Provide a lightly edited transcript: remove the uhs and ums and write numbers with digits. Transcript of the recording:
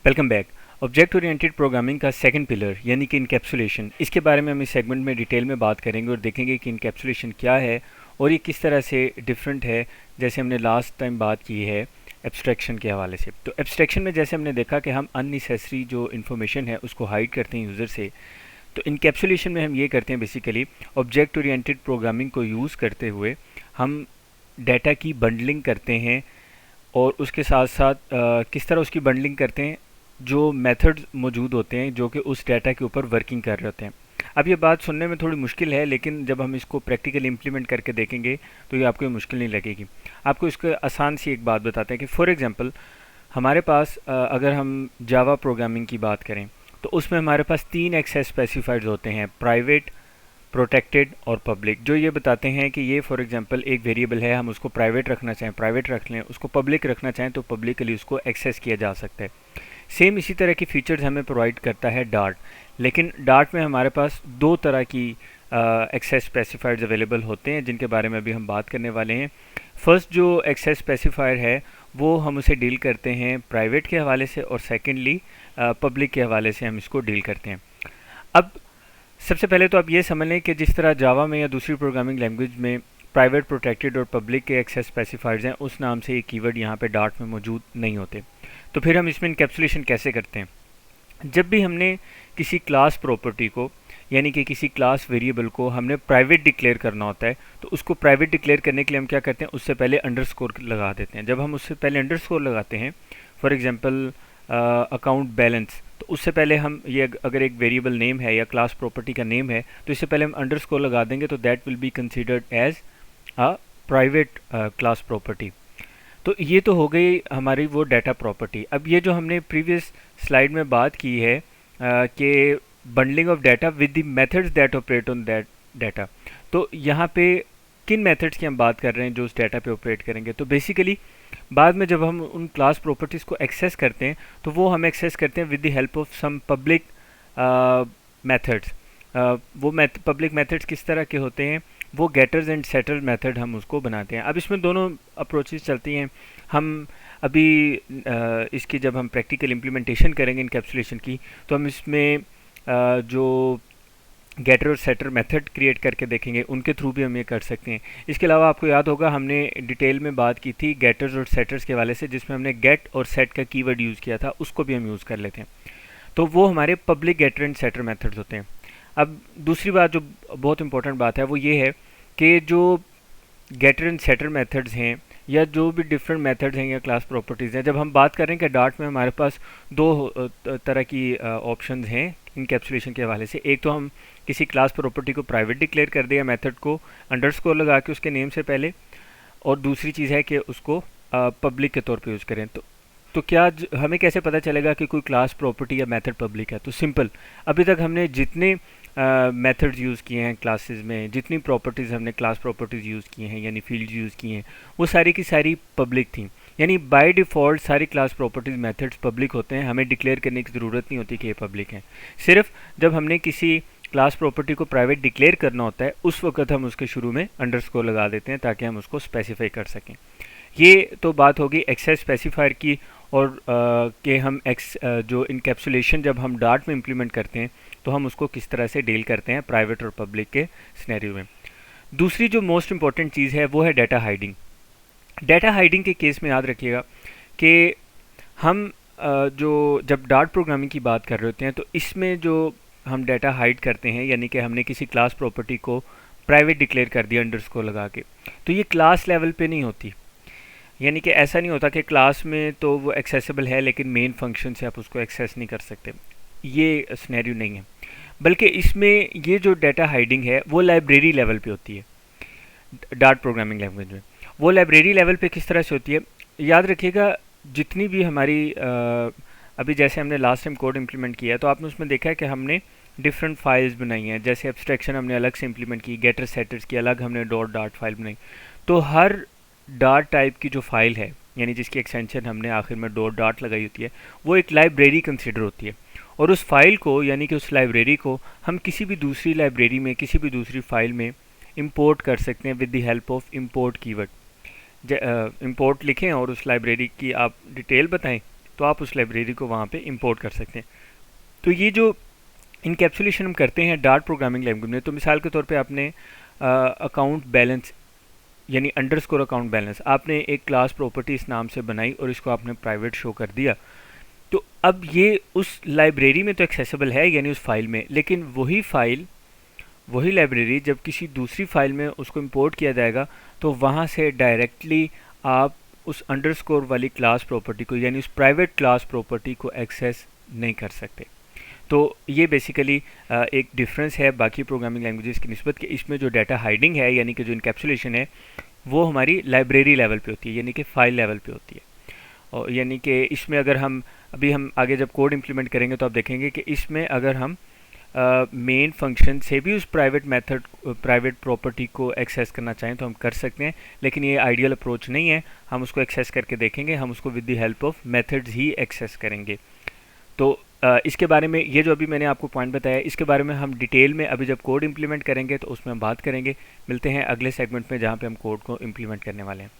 Welcome back. Object oriented programming का second pillar यानी कि इनकैप्सुलेशन, इसके बारे में हम इस सेगमेंट में डिटेल में बात करेंगे और देखेंगे कि इनकैप्सुलेशन क्या है और ये किस तरह से डिफरेंट है जैसे हमने लास्ट टाइम बात की है एब्स्ट्रैक्शन के हवाले से। तो एब्स्ट्रैक्शन में जैसे हमने देखा कि हम अननेसेसरी जो इन्फॉर्मेशन है उसको हाइड करते हैं यूज़र से, तो इनकैप्सुलेशन में हम ये करते हैं बेसिकली ऑब्जेक्ट ओरिएंटेड प्रोग्रामिंग को यूज़ करते हुए हम डाटा की बंडलिंग करते हैं और उसके साथ साथ किस तरह उसकी बंडलिंग करते हैं, जो मेथड्स मौजूद होते हैं जो कि उस डाटा के ऊपर वर्किंग कर रहे होते हैं। अब ये बात सुनने में थोड़ी मुश्किल है, लेकिन जब हम इसको प्रैक्टिकली इम्प्लीमेंट करके देखेंगे तो ये आपको मुश्किल नहीं लगेगी। आपको इसका आसान सी एक बात बताते हैं कि फॉर एग्जांपल हमारे पास अगर हम जावा प्रोग्रामिंग की बात करें तो उसमें हमारे पास 3 एक्सेस स्पेसिफाइड्स होते हैं, प्राइवेट, प्रोटेक्टेड और पब्लिक, जो ये बताते हैं कि ये फॉर एग्जांपल एक वेरिएबल है, हम उसको प्राइवेट रखना चाहें प्राइवेट रख लें, उसको पब्लिक रखना चाहें तो पब्लिकली उसको एक्सेस किया जा सकता है। सेम इसी तरह की फीचर्स हमें प्रोवाइड करता है डार्ट, लेकिन डार्ट में हमारे पास दो तरह की एक्सेस स्पेसिफायर्स अवेलेबल होते हैं जिनके बारे में अभी हम बात करने वाले हैं। फर्स्ट जो एक्सेस स्पेसिफायर है वो हम उसे डील करते हैं प्राइवेट के हवाले से और सेकेंडली पब्लिक के हवाले से हम इसको डील करते हैं। अब सबसे पहले तो आप ये समझ लें कि जिस तरह जावा में या दूसरी प्रोग्रामिंग लैंग्वेज में प्राइवेट, प्रोटेक्टेड और पब्लिक के एक्सेस स्पेसिफायर्स हैं, उस नाम से ये कीवर्ड यहाँ पे डार्ट में मौजूद नहीं होते। तो फिर हम इसमें इनकैप्सुलेशन कैसे करते हैं? जब भी हमने किसी क्लास प्रॉपर्टी को यानी कि किसी क्लास वेरिएबल को हमने प्राइवेट डिक्लेयर करना होता है, तो उसको प्राइवेट डिक्लेयर करने के लिए हम क्या करते हैं, उससे पहले अंडरस्कोर लगा देते हैं। जब हम उससे पहले अंडरस्कोर लगाते हैं, फॉर एग्जांपल अकाउंट बैलेंस, तो उससे पहले हम ये अगर एक वेरिएबल नेम है या क्लास प्रॉपर्टी का नेम है तो इससे पहले हम अंडरस्कोर लगा देंगे, तो that will be considered as a private class property. तो ये तो हो गई हमारी वो डाटा प्रॉपर्टी। अब ये जो हमने प्रीवियस स्लाइड में बात की है कि bundling of data with the methods that operate on that data, तो यहाँ पे किन मेथड्स की हम बात कर रहे हैं जो उस डाटा पे ऑपरेट करेंगे? तो बेसिकली बाद में जब हम उन क्लास प्रॉपर्टीज़ को एक्सेस करते हैं तो वो हम एक्सेस करते हैं with the help of some public methods. वो पब्लिक मेथड्स किस तरह के होते हैं? वो गेटर्स एंड सेटर्स मेथड हम उसको बनाते हैं। अब इसमें दोनों अप्रोचेस चलती हैं। हम अभी इसकी जब हम प्रैक्टिकल इम्प्लीमेंटेशन करेंगे इनकैप्सुलेशन की, तो हम इसमें जो गेटर और सेटर मेथड क्रिएट करके देखेंगे, उनके थ्रू भी हम ये कर सकते हैं। इसके अलावा आपको याद होगा हमने डिटेल में बात की थी गेटर्स और सेटर्स के हवाले से, जिसमें हमने गेट और सेट का कीवर्ड यूज़ किया था, उसको भी हम यूज़ कर लेते हैं। तो वो हमारे public getter and setter methods होते हैं। अब दूसरी बात जो बहुत इंपॉर्टेंट बात है वो ये है कि जो गेटर एंड सेटर मेथड्स हैं या जो भी डिफरेंट मेथड्स हैं या क्लास प्रॉपर्टीज़ हैं, जब हम बात करें कि डार्ट में हमारे पास दो तरह की ऑप्शंस हैं इनकैप्सुलेशन के हवाले से। एक तो हम किसी क्लास प्रॉपर्टी को प्राइवेट डिक्लेयर कर दें या मेथड को अंडरस्कोर लगा के उसके नेम से पहले, और दूसरी चीज़ है कि उसको पब्लिक के तौर पे यूज़ करें। तो क्या हमें कैसे पता चलेगा कि कोई क्लास प्रॉपर्टी या मेथड पब्लिक है? तो सिंपल, अभी तक हमने जितने मेथड्स यूज़ किए हैं क्लासेस में, जितनी प्रॉपर्टीज़ हमने क्लास प्रॉपर्टीज़ यूज़ किए हैं यानी फील्ड यूज़ किए हैं, वो सारी की सारी पब्लिक थी। यानी बाय डिफ़ॉल्ट सारी क्लास प्रॉपर्टीज़ मेथड्स पब्लिक होते हैं, हमें डिक्लेयर करने की ज़रूरत नहीं होती कि ये पब्लिक हैं। सिर्फ जब हमने किसी क्लास प्रॉपर्टी को प्राइवेट डिक्लेयर करना होता है उस वक्त हम उसके शुरू में अंडरस्कोर लगा देते हैं ताकि हम उसको स्पेसिफाई कर सकें। ये तो बात होगी एक्सेस स्पेसिफायर की, और कि हम जो इनकैप्सुलेशन जब हम डार्ट में इम्प्लीमेंट करते हैं तो हम उसको किस तरह से डील करते हैं प्राइवेट और पब्लिक के सिनेरियो में। दूसरी जो मोस्ट इंपॉर्टेंट चीज़ है वो है डाटा हाइडिंग। डाटा हाइडिंग के केस में याद रखिएगा कि हम जो जब डार्ट प्रोग्रामिंग की बात कर रहे होते हैं तो इसमें जो हम डाटा हाइड करते हैं यानी कि हमने किसी क्लास प्रॉपर्टी को प्राइवेट डिक्लेयर कर दिया अंडरस्कोर लगा के, तो ये क्लास लेवल पे नहीं होती। यानी कि ऐसा नहीं होता कि क्लास में तो वो एक्सेसिबल है लेकिन मेन फंक्शन से आप उसको एक्सेस नहीं कर सकते, ये सिनेरियो नहीं है। बल्कि इसमें ये जो डाटा हाइडिंग है वो लाइब्रेरी लेवल पे होती है डार्ट प्रोग्रामिंग लैंग्वेज में। वो लाइब्रेरी लेवल पे किस तरह से होती है? याद रखिएगा, जितनी भी हमारी अभी जैसे हमने लास्ट टाइम कोड इम्प्लीमेंट किया है तो आपने उसमें देखा है कि हमने डिफरेंट फाइल्स बनाई हैं। जैसे एब्स्ट्रैक्शन हमने अलग से इम्प्लीमेंट की, गेटर सेटर्स की अलग हमने डार्ट फाइल बनाई। तो हर डार्ट टाइप की जो फाइल है यानी जिसकी एक्सटेंशन हमने आखिर में डार्ट लगाई होती है, वो एक लाइब्रेरी कंसिडर होती है। और उस फाइल को यानी कि उस लाइब्रेरी को हम किसी भी दूसरी लाइब्रेरी में किसी भी दूसरी फाइल में इंपोर्ट कर सकते हैं with the help of import keyword. Import लिखें और उस लाइब्रेरी की आप डिटेल बताएं तो आप उस लाइब्रेरी को वहाँ पे इंपोर्ट कर सकते हैं। तो ये जो इनकैप्सुलेशन हम करते हैं डार्ट प्रोग्रामिंग लैंग्वेज में, तो मिसाल के तौर पे आपने अकाउंट बैलेंस यानी अंडरस्कोर अकाउंट बैलेंस आपने एक क्लास प्रॉपर्टी इस नाम से बनाई और इसको आपने प्राइवेट शो कर दिया, तो अब ये उस लाइब्रेरी में तो एक्सेसिबल है यानी उस फाइल में, लेकिन वही फाइल वही लाइब्रेरी जब किसी दूसरी फाइल में उसको इंपोर्ट किया जाएगा तो वहाँ से डायरेक्टली आप उस अंडरस्कोर वाली क्लास प्रॉपर्टी को यानी उस प्राइवेट क्लास प्रॉपर्टी को एक्सेस नहीं कर सकते। तो ये बेसिकली एक डिफरेंस है बाकी प्रोग्रामिंग लैंग्वेजेस की निस्बत कि इसमें जो डाटा हाइडिंग है यानी कि जो इनकैप्सुलेशन है वो हमारी लाइब्रेरी लेवल पे होती है यानी कि फ़ाइल लेवल पे होती है। और यानी कि इसमें अगर हम आगे जब कोड इम्प्लीमेंट करेंगे तो आप देखेंगे कि इसमें अगर हम मेन फंक्शन से भी उस प्राइवेट प्रॉपर्टी को एक्सेस करना चाहें तो हम कर सकते हैं, लेकिन ये आइडियल अप्रोच नहीं है। हम उसको एक्सेस करके देखेंगे, हम उसको with the help of methods ही एक्सेस करेंगे। तो इसके बारे में ये जो अभी मैंने आपको पॉइंट बताया, इसके बारे में हम डिटेल में अभी जब कोड इम्प्लीमेंट करेंगे तो उसमें हम बात करेंगे। मिलते हैं अगले सेगमेंट में जहाँ पे हम कोड को इम्प्लीमेंट करने वाले हैं।